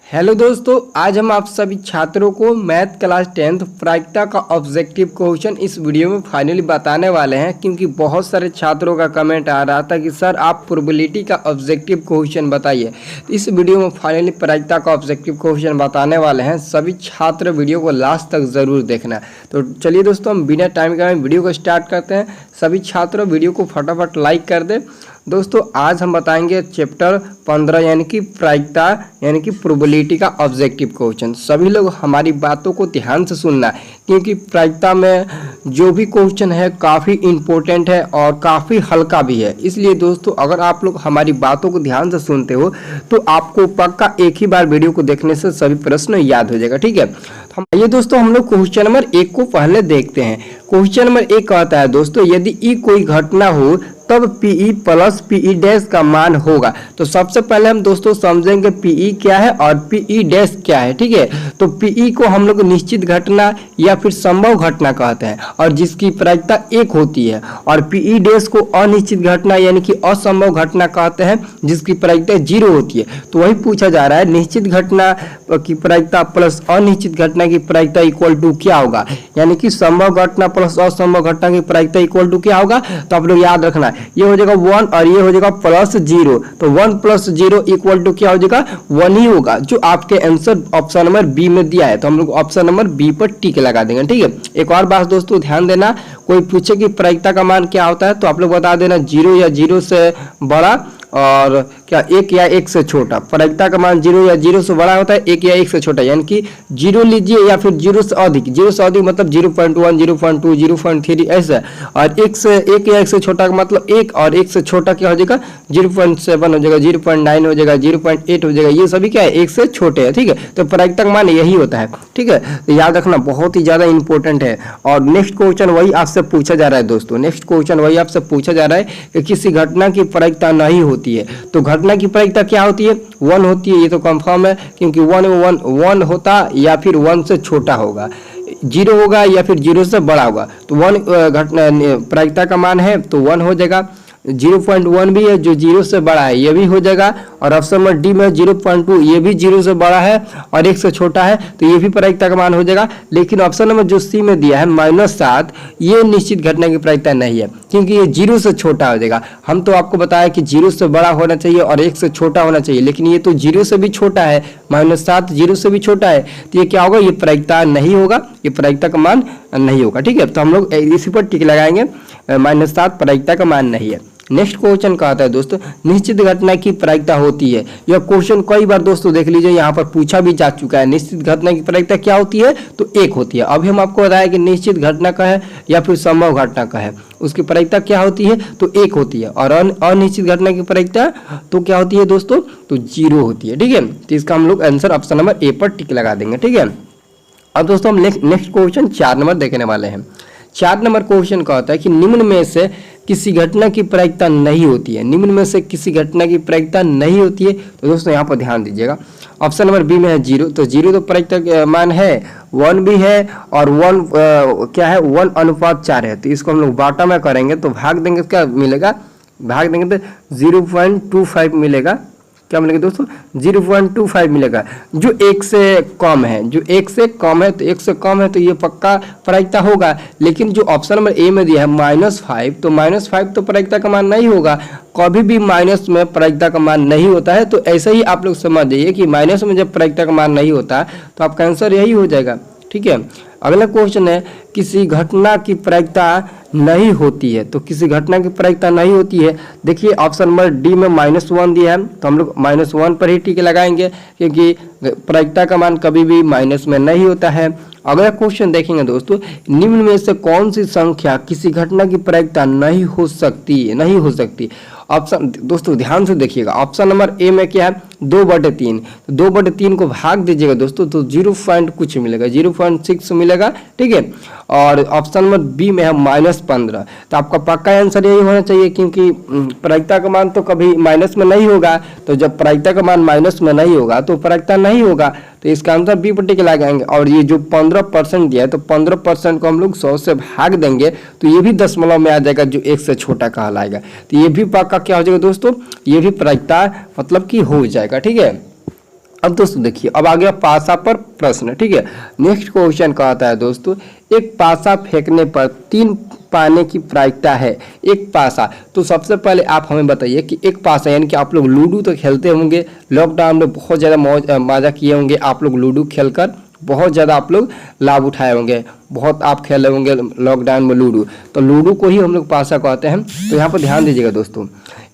Hello दोस्तों, आज हम आप सभी छात्रों को मैथ क्लास 10th प्रायिकता का ऑब्जेक्टिव क्वेश्चन इस वीडियो में फाइनली बताने वाले हैं। क्योंकि बहुत सारे छात्रों का कमेंट आ रहा था कि सर आप प्रोबेबिलिटी का ऑब्जेक्टिव क्वेश्चन बताइए। इस वीडियो में फाइनली प्रायिकता का ऑब्जेक्टिव क्वेश्चन बताने वाले हैं। सभी छात्र वीडियो को लास्ट तक ज़रूर देखना। तो चलिए दोस्तों, हम बिना टाइम के वीडियो को स्टार्ट करते हैं। सभी छात्र वीडियो को फटाफट लाइक कर दें। दोस्तों, आज हम बताएंगे चैप्टर 15 यानी कि प्रायिकता यानी कि प्रोबेबिलिटी का ऑब्जेक्टिव क्वेश्चन। सभी लोग हमारी बातों को ध्यान से सुनना, क्योंकि प्रायिकता में जो भी क्वेश्चन है काफ़ी इम्पोर्टेंट है और काफ़ी हल्का भी है। इसलिए दोस्तों, अगर आप लोग हमारी बातों को ध्यान से सुनते हो तो आपको पक्का एक ही बार वीडियो को देखने से सभी प्रश्न याद हो जाएगा। ठीक है, ये दोस्तों हम लोग क्वेश्चन नंबर 1 को पहले देखते हैं। क्वेश्चन नंबर 1 कहता है दोस्तों, यदि ई कोई घटना हो तब पीई प्लस पीई डैश का मान होगा। तो सबसे पहले हम दोस्तों समझेंगे पीई क्या है और पीई डैश क्या है। ठीक है, तो पीई को हम लोग निश्चित घटना या फिर संभव घटना कहते हैं और जिसकी प्रायिकता 1 होती है, और पीई डैश को अनिश्चित घटना यानी कि असंभव घटना कहते हैं जिसकी प्रायिकता 0 होती है। तो वही पूछा जा रहा है, निश्चित घटना की प्रायिकता प्लस अनिश्चित घटना की प्रायिकता इक्वल टू क्या होगा, यानी कि संभव घटना प्लस असंभव घटना की प्रायिकता इक्वल टू क्या होगा। तो आप लोग याद रखना, ये हो जाएगा 1 और ये हो जाएगा +0। तो 1 + 0 इक्वल टू क्या हो जाएगा, 1 ही होगा, जो आपके आंसर ऑप्शन नंबर बी में दिया है। तो हम लोग ऑप्शन नंबर बी पर टिक लगा देंगे। ठीक है, एक और बात दोस्तों ध्यान देना, कोई पूछे कि प्रायिकता का मान क्या होता है तो आप लोग बता देना 0 या 0 से बड़ा और क्या 1 या 1 से छोटा। प्रायिकता का मान 0 या 0 से बड़ा होता है, 1 या 1 से छोटा, यानी कि 0 लीजिए या फिर 0 से अधिक। 0 से अधिक मतलब 0.1, 0.2, 0.3 ऐसा। और 1 या 1 से छोटा का मतलब 1, और 1 से छोटा क्या हो जाएगा 0.7 हो जाएगा, 0.9 हो जाएगा, 0.8 हो जाएगा। ये सभी क्या है 1 से छोटे हैं। ठीक है, तो प्रायिकता का मान यही होता है। ठीक है, तो याद रखना, बहुत ही ज़्यादा इंपॉर्टेंट है। और नेक्स्ट क्वेश्चन वही आपसे पूछा जा रहा है दोस्तों, नेक्स्ट क्वेश्चन वही आपसे पूछा जा रहा है कि किसी घटना की प्रायिकता नहीं होती है तो घटना की प्रायिकता क्या होती है, 1 होती है। ये तो कंफर्म है, क्योंकि 1 होता या फिर 1 से छोटा होगा, 0 होगा या फिर 0 से बड़ा होगा। तो 1 घटना प्रायिकता का मान है तो 1 हो जाएगा। 0.1 भी है जो 0 से बड़ा है, ये भी हो जाएगा। और ऑप्शन नंबर डी में 0.2, ये भी 0 से बड़ा है और 1 से छोटा है, तो ये भी प्रायिकता का मान हो जाएगा। लेकिन ऑप्शन नंबर जो सी में दिया है -7, ये निश्चित घटना की प्रायिकता नहीं है, क्योंकि ये 0 से छोटा हो जाएगा। हम तो आपको बताया कि 0 से बड़ा होना चाहिए और 1 से छोटा होना चाहिए, लेकिन ये तो 0 से भी छोटा है, -7 0 से भी छोटा है, तो ये क्या होगा, ये प्रायिकता नहीं होगा, ये प्रायिकता का मान नहीं होगा। ठीक है, तो हम लोग इसी पर टिक लगाएंगे, -7 प्रायिकता का मान नहीं है। नेक्स्ट क्वेश्चन कहता है दोस्तों, निश्चित घटना की प्रायिकता होती है। यह क्वेश्चन कई बार दोस्तों देख लीजिए यहाँ पर पूछा भी जा चुका है। निश्चित घटना की प्रायिकता क्या होती है, तो 1 होती है। अभी हम आपको बताया कि निश्चित घटना का है या फिर संभव घटना का है, उसकी प्रायिकता क्या होती है, तो 1 होती है। और अनिश्चित घटना की प्रायिकता तो क्या होती है दोस्तों, तो 0 होती है। ठीक है, तो इसका हम लोग आंसर ऑप्शन नंबर ए पर टिक लगा देंगे। ठीक है, अब दोस्तों हम नेक्स्ट क्वेश्चन 4 नंबर देखने वाले हैं। 4 नंबर क्वेश्चन कहता है कि निम्न में से किसी घटना की प्रायिकता नहीं होती है। निम्न में से किसी घटना की प्रायिकता नहीं होती है, तो दोस्तों यहाँ पर ध्यान दीजिएगा। ऑप्शन नंबर बी में है 0, तो 0 तो प्रायिकता मान है, 1 भी है और 1 क्या है 1:4 है। तो इसको हम लोग बाटा में करेंगे तो भाग देंगे, क्या मिलेगा, भाग देंगे तो 0.25 मिलेगा। क्या मिलेगा दोस्तों, 0.25 मिलेगा, जो 1 से कम है, जो 1 से कम है। तो 1 से कम है तो ये पक्का प्रायिकता होगा। लेकिन जो ऑप्शन नंबर ए में दिया है -5, तो -5 तो प्रायिकता का मान नहीं होगा। कभी भी माइनस में प्रायिकता का मान नहीं होता है। तो ऐसे ही आप लोग समझ जाइए कि माइनस में जब प्रायिकता का मान नहीं होता तो आपका आंसर यही हो जाएगा। ठीक है, अगला क्वेश्चन है, किसी घटना की प्रायिकता नहीं होती है। तो किसी घटना की प्रायिकता नहीं होती है, देखिए ऑप्शन नंबर डी में -1 दिया है, तो हम लोग -1 पर ही टिक लगाएंगे, क्योंकि प्रायिकता का मान कभी भी माइनस में नहीं होता है। अगला क्वेश्चन देखेंगे दोस्तों, निम्न में से कौन सी संख्या किसी घटना की प्रायिकता नहीं हो सकती। ऑप्शन दोस्तों ध्यान से देखिएगा, ऑप्शन नंबर ए में क्या है 2/3, 2/3 को भाग दीजिएगा दोस्तों तो 0 कुछ मिलेगा, 0.6 मिलेगा। ठीक है, और ऑप्शन नंबर बी में है -15। तो आपका पक्का आंसर यही होना चाहिए, क्योंकि प्रायिकता का मान तो कभी माइनस में नहीं होगा। तो जब प्रायिकता का मान माइनस में नहीं होगा तो प्रायिकता नहीं होगा, तो इसका आंसर बी पर टिक लगाएंगे। और ये जो 15% दिया है, तो 15% को हम लोग 100 से भाग देंगे तो ये भी दशमलव में आ जाएगा, जो 1 से छोटा कहलाएगा। तो ये भी पक्का क्या हो जाएगा दोस्तों, ये भी प्रायिकता मतलब कि हो जाएगा। ठीक है, अब दोस्तों देखिए, अब आ गया पासा पर प्रश्न, ठीक है। नेक्स्ट क्वेश्चन कहता है दोस्तों, एक पासा फेंकने पर 3 पाने की प्रायिकता है। एक पासा, तो सबसे पहले आप हमें बताइए कि एक पासा यानी कि आप लोग लूडो तो खेलते होंगे, लॉकडाउन में बहुत ज़्यादा मजा किए होंगे आप लोग लूडो खेलकर, बहुत ज़्यादा आप लोग लाभ उठाए होंगे, बहुत आप खेले होंगे लॉकडाउन में लूडो, तो लूडो को ही हम लोग पासा कहते हैं। तो यहाँ पर ध्यान दीजिएगा दोस्तों,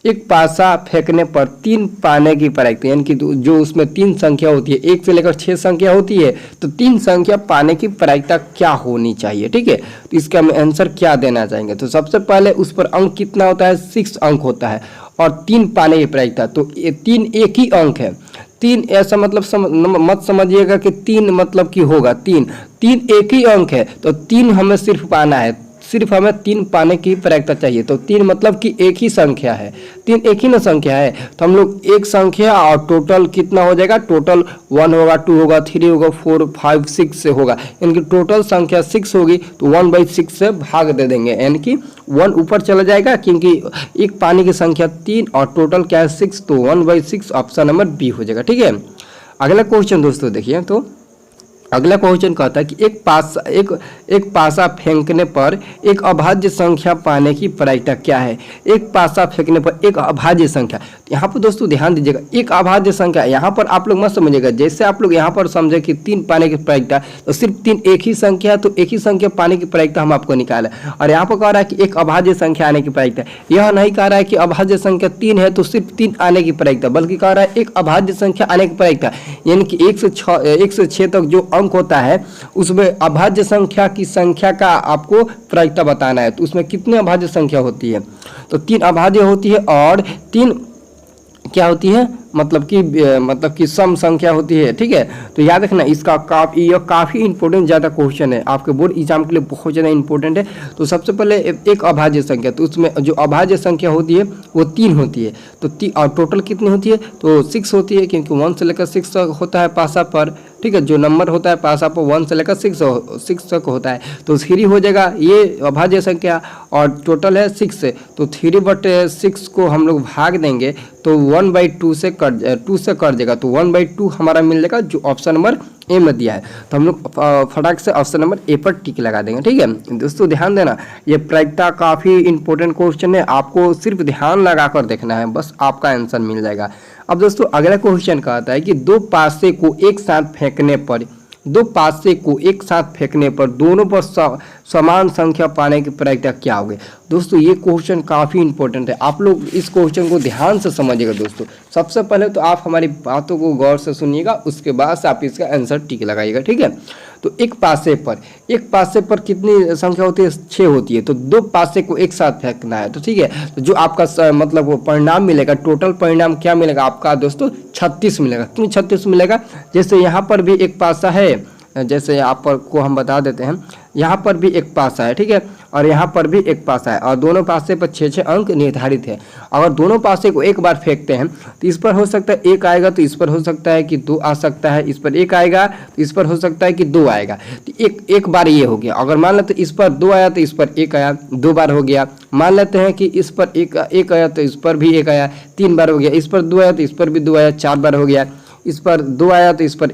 एक पासा फेंकने पर 3 पाने की प्रायिकता यानी कि जो उसमें 3 संख्या होती है, 1 से लेकर 6 संख्या होती है, तो 3 संख्या पाने की प्रायिकता क्या होनी चाहिए, ठीक है। तो इसका हम आंसर क्या देना चाहेंगे, तो सबसे पहले उस पर अंक कितना होता है, 6 अंक होता है, और 3 पाने की प्रायिकता, तो 3 एक ही अंक है। 3 ऐसा मतलब मत समझिएगा कि 3 मतलब कि होगा 3 एक ही अंक है, तो 3 हमें सिर्फ पाना है, सिर्फ हमें 3 पाने की प्रायिकता चाहिए। तो 3 मतलब कि एक ही संख्या है, 3 एक ही ना संख्या है, तो हम लोग एक संख्या और टोटल कितना हो जाएगा, टोटल 1 होगा, 2 होगा, 3 होगा, 4 5 6 से होगा, यानी कि टोटल संख्या 6 होगी, तो 1/6 से भाग दे देंगे, यानी कि 1 ऊपर चला जाएगा, क्योंकि एक पाने की संख्या 3 और टोटल क्या है 6, तो 1/6 ऑप्शन नंबर बी हो जाएगा, ठीक है। अगला क्वेश्चन दोस्तों देखिए, तो अगला क्वेश्चन कहता है कि एक पासा फेंकने पर एक अभाज्य संख्या पाने की प्रायिकता क्या है। एक पासा फेंकने पर एक अभाज्य संख्या, यहाँ पर दोस्तों ध्यान दीजिएगा, एक अभाज्य संख्या, यहाँ पर आप लोग मत समझिएगा, जैसे आप लोग यहाँ पर समझे कि 3 पाने की प्रायिकता, तो सिर्फ 3 एक ही संख्या, तो एक ही संख्या पाने की प्रायिकता हम आपको निकाला, और यहाँ पर कह रहा है कि एक अभाज्य संख्या आने की प्रायिकता, यह नहीं कह रहा है कि अभाज्य संख्या 3 है तो सिर्फ 3 आने की प्रायिकता, बल्कि कह रहा है एक अभाज्य संख्या आने की प्रायिकता, यानी कि 1 से 6 तक जो अंक होता है उसमें अभाज्य संख्या की संख्या का आपको प्रायिकता बताना है। तो उसमें कितने अभाज्य संख्या होती है, तो 3 अभाज्य होती है, और 3 क्या होती है, मतलब कि सम संख्या होती है, ठीक है। तो याद रखना, इसका काफ़ी इंपॉर्टेंट ज़्यादा क्वेश्चन है, आपके बोर्ड एग्जाम के लिए बहुत ज़्यादा इंपॉर्टेंट है। तो सबसे पहले एक अभाज्य संख्या, तो उसमें जो अभाज्य संख्या होती है वो 3 होती है, तो और टोटल कितनी होती है, तो 6 होती है, क्योंकि 1 से लेकर 6 तक होता है पासा पर, ठीक है। जो नंबर होता है पासा पर 1 से लेकर 6 तक होता है, तो 3 हो जाएगा ये अभाज्य संख्या, और टोटल है 6 से, तो 3/6 को हम लोग भाग देंगे, तो 1/2 से कट जाएगा, तो 1/2 हमारा मिल जाएगा, जो ऑप्शन नंबर ए में दिया है। तो हम लोग फटाक से ऑप्शन नंबर ए पर टिक लगा देंगे, ठीक है। दोस्तों ध्यान देना, ये प्रायिकता काफ़ी इंपॉर्टेंट क्वेश्चन है, आपको सिर्फ ध्यान लगाकर देखना है, बस आपका आंसर मिल जाएगा। अब दोस्तों अगला क्वेश्चन कहता है कि दो पासे को एक साथ फेंकने पर दोनों पर समान संख्या पाने की प्रायिकता क्या होगी। दोस्तों ये क्वेश्चन काफ़ी इंपॉर्टेंट है, आप लोग इस क्वेश्चन को ध्यान से समझिएगा दोस्तों। सबसे पहले तो आप हमारी बातों को गौर से सुनिएगा, उसके बाद से आप इसका आंसर टिक लगाइएगा, ठीक है। तो एक पासे पर कितनी संख्या होती है, 6 होती है, तो 2 पासे को एक साथ फेंकना है, तो ठीक है। तो जो आपका मतलब वो परिणाम मिलेगा, टोटल परिणाम क्या मिलेगा आपका दोस्तों, 36 मिलेगा। क्यों 36 मिलेगा, जैसे यहाँ पर भी एक पासा है, जैसे यहाँ पर को हम बता देते हैं, यहाँ पर भी एक पासा है, ठीक है, और यहाँ पर भी एक पासा है, और दोनों पासे पर 6-6 अंक निर्धारित है। अगर दोनों पासे को एक बार फेंकते हैं तो इस पर हो सकता है 1 आएगा, तो इस पर हो सकता है कि 2 आ सकता है, इस पर 1 आएगा तो इस पर हो सकता है कि 2 आएगा। तो एक बार ये हो गया। अगर मान लेते इस पर 2 आया तो इस पर 1 आया, 2 बार हो गया। मान लेते हैं कि इस पर 1 आया तो इस पर भी 1 आया, 3 बार हो गया। इस पर 2 आया तो इस पर भी 2 आया, 4 बार हो गया। इस पर 2 आया तो इस पर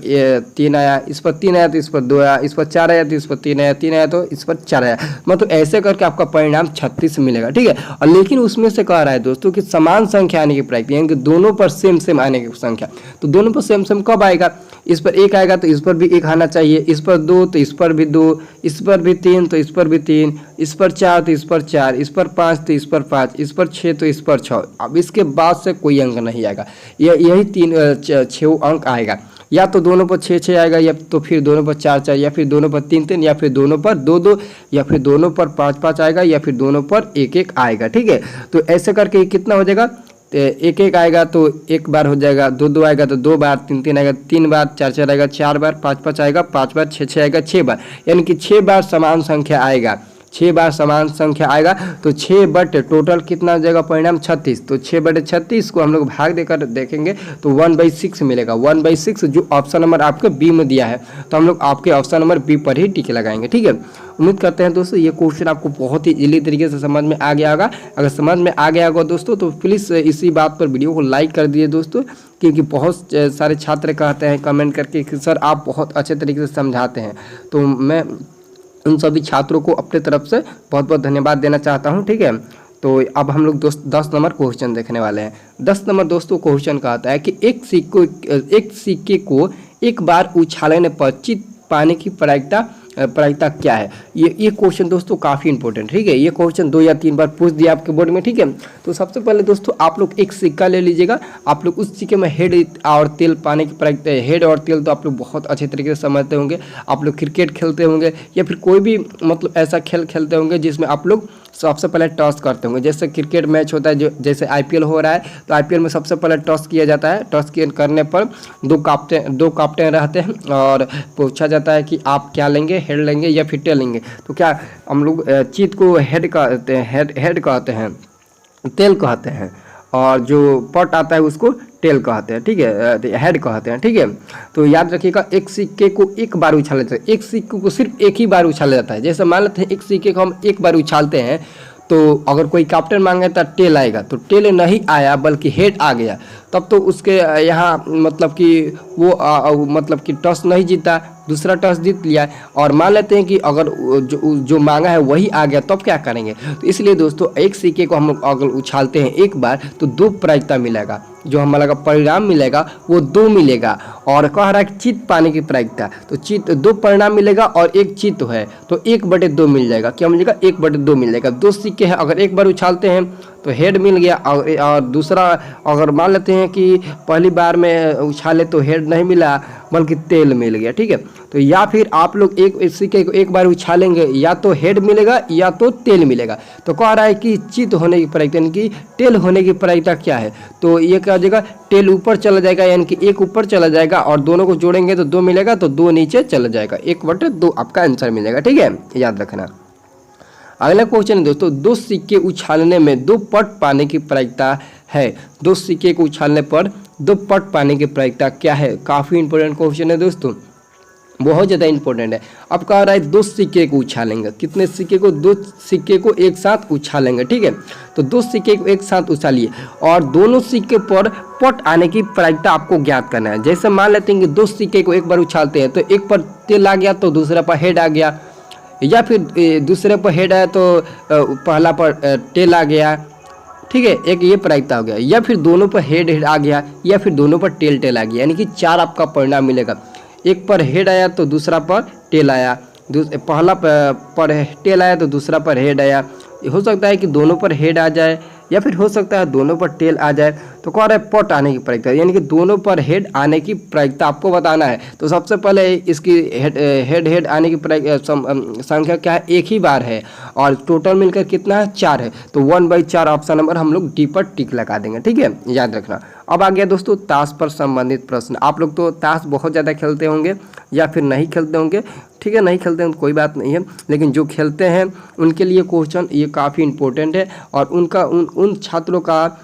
3 आया, इस पर 3 आया तो इस पर 2 आया, इस पर 4 आया तो इस पर 3 आया, 3 आया तो इस पर 4 आया। मतलब ऐसे करके आपका परिणाम 36 मिलेगा, ठीक है। और लेकिन उसमें से कह रहा है दोस्तों कि समान संख्या आने की प्रायिकता, यानी कि दोनों पर सेम आने की संख्या। तो दोनों पर सेम कब आएगा, इस पर 1 आएगा तो इस पर भी 1 आना चाहिए, इस पर 2 तो इस पर भी 2, इस पर भी 3 तो इस पर भी 3, इस पर 4 तो इस पर 4, इस पर 5 तो इस पर 5, इस पर 6 तो इस पर 6। अब इसके बाद से कोई अंक नहीं आएगा, यही 6 अंक आएगा। या तो दोनों पर 6-6 आएगा, या तो फिर दोनों पर 4-4, या फिर दोनों पर 3-3, या फिर दोनों पर 2-2, या फिर दोनों पर 5-5 आएगा, या फिर दोनों पर 1-1 आएगा, ठीक है। तो ऐसे करके कितना हो जाएगा, 1-1 आएगा तो 1 बार हो जाएगा, 2-2 आएगा तो 2 बार, 3-3 आएगा 3 बार, 4-4 आएगा 4 बार, 5-5 आएगा 5 बार, 6-6 आएगा 6 बार, यानी कि 6 बार समान संख्या आएगा। 6 बार समान संख्या आएगा तो 6 बटे टोटल कितना हो जाएगा परिणाम 36। तो 6 बटे 36 को हम लोग भाग देकर देखेंगे तो 1/6 मिलेगा। 1/6 जो ऑप्शन नंबर आपके बी में दिया है, तो हम लोग आपके ऑप्शन नंबर बी पर ही टिक लगाएंगे। ठीक है, उम्मीद करते हैं दोस्तों ये क्वेश्चन आपको बहुत ही इजीली तरीके से समझ में आ गया होगा। अगर समझ में आ गया होगा दोस्तों तो प्लीज़ इसी बात पर वीडियो को लाइक कर दीजिए दोस्तों, क्योंकि बहुत सारे छात्र कहते हैं कमेंट करके कि सर आप बहुत अच्छे तरीके से समझाते हैं। तो मैं उन सभी छात्रों को अपने तरफ से बहुत बहुत धन्यवाद देना चाहता हूं। ठीक है, तो अब हम लोग 10 नंबर क्वेश्चन देखने वाले हैं। 10 नंबर दोस्तों क्वेश्चन कहता है कि एक सिक्के को एक बार उछालने पर चित पाने की प्रायिकता क्या है। ये क्वेश्चन दोस्तों काफ़ी इंपॉर्टेंट। ठीक है, ये क्वेश्चन 2 या 3 बार पूछ दिया आपके बोर्ड में। ठीक है, तो सबसे पहले दोस्तों आप लोग एक सिक्का ले लीजिएगा। आप लोग उस सिक्के में हेड और तेल पाने की प्रायिकता, हेड और तेल तो आप लोग बहुत अच्छे तरीके से समझते होंगे। आप लोग क्रिकेट खेलते होंगे या फिर कोई भी मतलब ऐसा खेल खेलते होंगे जिसमें आप लोग सबसे पहले टॉस करते होंगे। जैसे क्रिकेट मैच होता है, जो जैसे आईपीएल हो रहा है, तो आईपीएल में सबसे पहले टॉस किया जाता है। टॉस करने पर दो कैप्टन रहते हैं और पूछा जाता है कि आप क्या लेंगे, हेड लेंगे या फिर टेल लेंगे। तो क्या हम लोग चीत को हेड कहते हैं, हेड कहते हैं, तेल कहते हैं, और जो पट आता है उसको टेल कहते हैं। ठीक है, हेड कहते हैं। ठीक है, तो याद रखिएगा एक सिक्के को एक बार उछाला जाता है। एक सिक्के को सिर्फ एक ही बार उछाला जाता है। जैसे मान लेते हैं एक सिक्के को हम एक बार उछालते हैं, तो अगर कोई कैप्टन मांगे तो टेल आएगा, तो टेल नहीं आया बल्कि हेड आ गया, तब तो उसके यहाँ मतलब कि वो मतलब कि टॉस नहीं जीता, दूसरा टॉस जीत लिया। और मान लेते हैं कि अगर जो मांगा है वही आ गया, तब क्या करेंगे। तो इसलिए दोस्तों एक सिक्के को हम अगर उछालते हैं एक बार तो 2 प्रायिकता मिलेगा, जो हमारा परिणाम मिलेगा वो 2 मिलेगा। और कह रहा है कि चित पाने की प्रायिकता, तो चित 2 परिणाम मिलेगा और एक चित है, तो 1/2 मिल जाएगा। क्या मिलेगा, 1/2 मिल जाएगा। 2 सिक्के हैं, अगर एक बार उछालते हैं तो हेड मिल गया, और दूसरा अगर मान लेते हैं कि पहली बार में उछाले तो हेड नहीं मिला बल्कि तेल मिल गया। ठीक है, तो या फिर आप लोग एक सिक्के को एक बार उछालेंगे या तो हेड मिलेगा या तो तेल मिलेगा। तो कह रहा है कि चित होने की प्रायिकता यानी कि टेल होने की प्रायिकता क्या है, तो ये क्या हो जाएगा, टेल ऊपर चला जाएगा, यानी कि एक ऊपर चला जाएगा और दोनों को जोड़ेंगे तो 2 मिलेगा, तो 2 नीचे चला जाएगा, 1/2 आपका आंसर मिलेगा। ठीक है, याद रखना। अगला क्वेश्चन है दोस्तों, 2 सिक्के उछालने में 2 पट पाने की प्रायिकता है। 2 सिक्के को उछालने पर 2 पट पाने की प्रायिकता क्या है। काफ़ी इंपॉर्टेंट क्वेश्चन है दोस्तों, बहुत ज़्यादा इंपॉर्टेंट है। अब कह रहा है 2 सिक्के को उछालेंगे, कितने सिक्के को, 2 सिक्के को एक साथ उछालेंगे। ठीक है, तो 2 सिक्के को एक साथ उछालिए और दोनों सिक्के पर पट आने की प्रायिकता आपको ज्ञात करना है। जैसे मान लेते हैं कि 2 सिक्के को एक बार उछालते हैं तो एक पर तेल आ गया तो दूसरा पर हेड आ गया, या फिर दूसरे पर हेड आया तो पहला पर टेल आ गया। ठीक है, एक ये प्रायिकता हो गया। या फिर दोनों पर हेड आ गया या फिर दोनों पर टेल आ गया, यानी कि 4 आपका परिणाम मिलेगा। एक पर हेड आया तो दूसरा पर टेल आया, पहला पर टेल आया तो दूसरा पर हेड आया। हो सकता है कि दोनों पर हेड आ जाए या फिर हो सकता है दोनों पर टेल आ जाए। तो कह रहा है पट आने की प्रायिकता, यानी कि दोनों पर हेड आने की प्रायिकता आपको बताना है। तो सबसे पहले इसकी हेड आने की संख्या क्या है, एक ही बार है और टोटल मिलकर कितना है, 4 है। तो 1/4 ऑप्शन नंबर हम लोग डी पर टिक लगा देंगे। ठीक है, याद रखना। अब आ गया दोस्तों ताश पर संबंधित प्रश्न। आप लोग तो ताश बहुत ज़्यादा खेलते होंगे या फिर नहीं खेलते होंगे। ठीक है, नहीं खेलते हैं तो कोई बात नहीं है, लेकिन जो खेलते हैं उनके लिए क्वेश्चन ये काफ़ी इंपॉर्टेंट है और उनका उन छात्रों का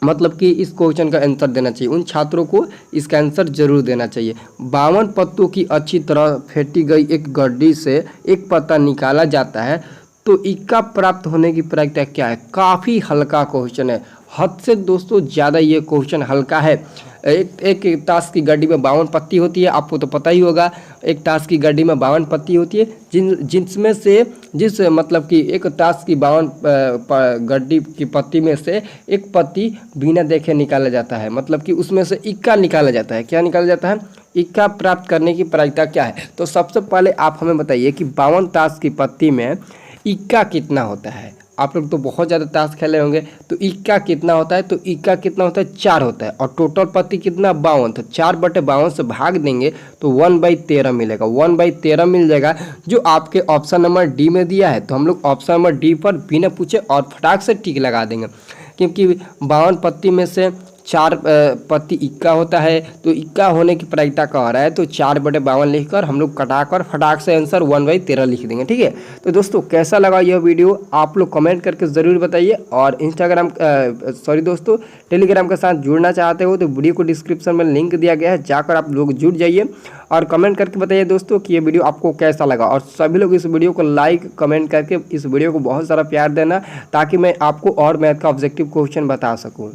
मतलब कि इस क्वेश्चन का आंसर देना चाहिए। उन छात्रों को इसका आंसर जरूर देना चाहिए। 52 पत्तों की अच्छी तरह फेंटी गई एक गड्डी से एक पत्ता निकाला जाता है तो इक्का प्राप्त होने की प्रायिकता क्या है। काफ़ी हल्का क्वेश्चन है, हद से दोस्तों ज़्यादा ये क्वेश्चन हल्का है। एक ताश की गड्डी में 52 पत्ती होती है, आपको तो पता ही होगा। एक ताश की गड्डी में 52 पत्ती होती है, जिसमें से जिस मतलब कि एक ताश की 52 गड्डी की पत्ती में से एक पत्ती बिना देखे निकाला जाता है, मतलब कि उसमें से इक्का निकाला जाता है। क्या निकाला जाता है, इक्का प्राप्त करने की प्रायिकता क्या है। तो सबसे पहले आप हमें बताइए कि 52 ताश की पत्ती में इक्का कितना होता है। आप लोग तो बहुत ज़्यादा ताश खेले होंगे, तो इक्का कितना होता है, तो इक्का कितना होता है, 4 होता है। और टोटल पत्ती कितना, 52, तो 4/52 से भाग देंगे तो 1/13 मिलेगा, 1/13 मिल जाएगा, जो आपके ऑप्शन नंबर डी में दिया है। तो हम लोग ऑप्शन नंबर डी पर बिना पूछे और फटाक से टिक लगा देंगे, क्योंकि 52 पत्ती में से 4 पत्ती इक्का होता है, तो इक्का होने की प्रायिकता कह रहा है, तो 4/52 लिखकर हम लोग कटाकर फटाक से आंसर 1/13 लिख देंगे। ठीक है, तो दोस्तों कैसा लगा यह वीडियो आप लोग कमेंट करके ज़रूर बताइए। और इंस्टाग्राम दोस्तों टेलीग्राम के साथ जुड़ना चाहते हो तो वीडियो को डिस्क्रिप्शन में लिंक दिया गया है, जाकर आप लोग जुड़ जाइए और कमेंट करके बताइए दोस्तों कि ये वीडियो आपको कैसा लगा। और सभी लोग इस वीडियो को लाइक कमेंट करके इस वीडियो को बहुत सारा प्यार देना, ताकि मैं आपको और मैथ का ऑब्जेक्टिव क्वेश्चन बता सकूँ।